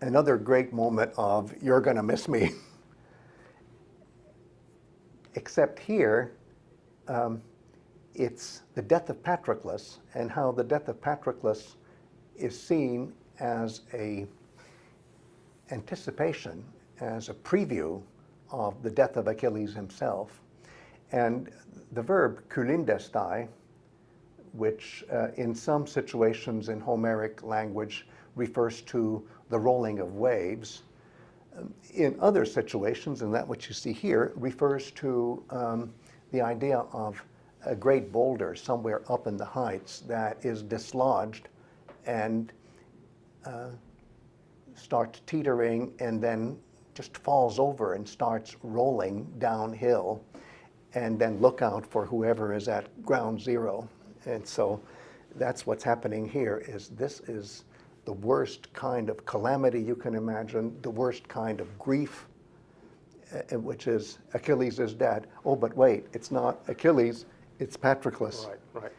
another great moment of "you're going to miss me." Except here, it's the death of Patroklos, and how the death of Patroklos is seen as a anticipation, as a preview of the death of Achilles himself. And the verb Kulindesthai, which in some situations in Homeric language refers to the rolling of waves, in other situations, and that which you see here, refers to the idea of a great boulder somewhere up in the heights that is dislodged and starts teetering and then just falls over and starts rolling downhill, and then look out for whoever is at ground zero. And so that's what's happening here. This is the worst kind of calamity you can imagine, the worst kind of grief, which is Achilles is dead. Oh, but wait, it's not Achilles, it's Patroklos. Right.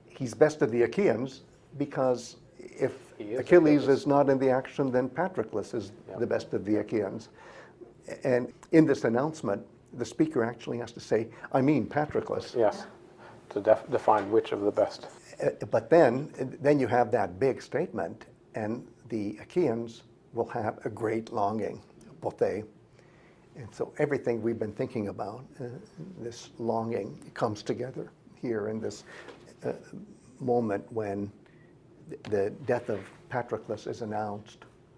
He's best of the Achaeans because if Achilles is not in the action, then Patroklos is the best of the Achaeans. And in this announcement, the speaker actually has to say, I mean Patroklos. Yes, to define which of the best. But then you have that big statement, and the Achaeans will have a great longing, pothē. And so everything we've been thinking about, this longing, comes together here in this moment when the death of Patroklos is announced.